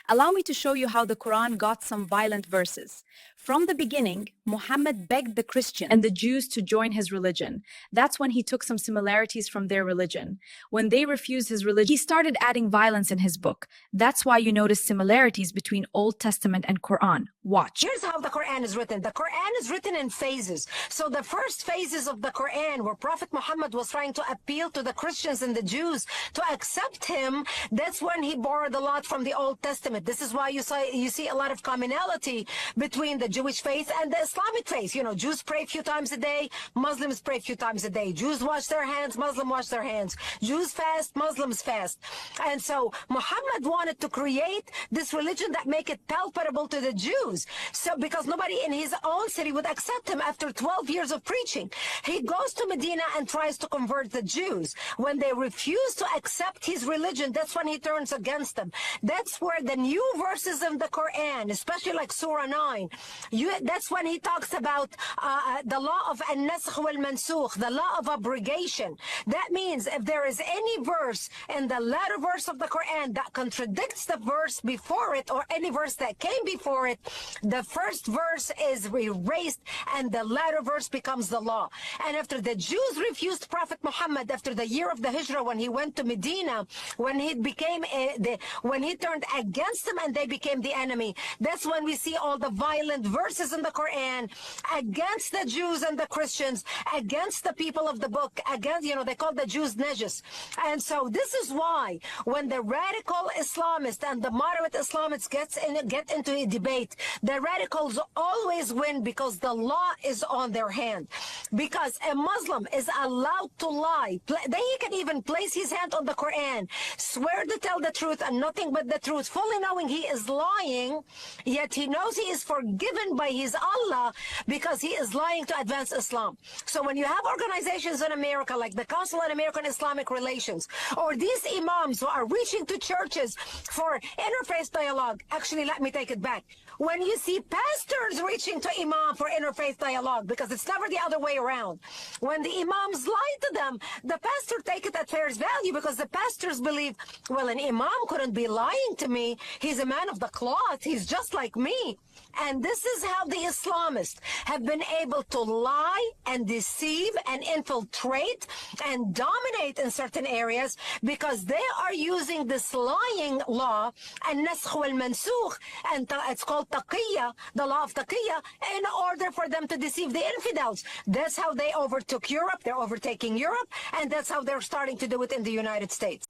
Allow me to show you how the Quran got some violent verses. From the beginning, Muhammad begged the Christians and the Jews to join his religion. That's when he took some similarities from their religion. When they refused his religion, he started adding violence in his book. That's why you notice similarities between Old Testament and Quran. Watch. Here's how the Quran is written. The Quran is written in phases. So the first phases of the Quran, where Prophet Muhammad was trying to appeal to the Christians and the Jews to accept him, that's when he borrowed a lot from the Old Testament. This is why you see a lot of commonality between the Jewish faith and the Islamic faith. You know, Jews pray a few times a day, Muslims pray a few times a day. Jews wash their hands, Muslims wash their hands. Jews fast, Muslims fast. And so Muhammad wanted to create this religion that make it palpable to the Jews. So because nobody in his own city would accept him after 12 years of preaching. He goes to Medina and tries to convert the Jews. When they refuse to accept his religion, that's when he turns against them. That's where the new verses in the Quran, especially like Surah 9, that's when he talks about the law of an-nasakh wal-mansukh, the law of abrogation. That means if there is any verse in the latter verse of the Quran that contradicts the verse before it, or any verse that came before it, the first verse is erased and the latter verse becomes the law. And after the Jews refused Prophet Muhammad after the year of the Hijrah, when he went to Medina, when he became when he turned against them and they became the enemy, that's when we see all the violent verses in the Quran against the Jews and the Christians, against the people of the book, against, they call the Jews najis. And so this is why when the radical Islamists and the moderate Islamists get into a debate, the radicals always win because the law is on their hand. Because a Muslim is allowed to lie. He can even place his hand on the Quran, swear to tell the truth and nothing but the truth, fully knowing he is lying, yet he knows he is forgiven by his Allah because he is lying to advance Islam. So when you have organizations in America like the Council on American Islamic Relations, or these imams who are reaching to churches for interfaith dialogue, actually, let me take it back. When you see pastors reaching to imam for interfaith dialogue, because it's never the other way around, when the imams lie to them, the pastor take it at face value because the pastors believe, well, an imam couldn't be lying to me. He's a man of the cloth. He's just like me. And this is how the Islamists have been able to lie and deceive and infiltrate and dominate in certain areas, because they are using this lying law, an-nasakh wal-mansukh, and it's called taqiyya, the law of taqiyya, in order for them to deceive the infidels. That's how they overtook Europe. They're overtaking Europe, and that's how they're starting to do it in the United States.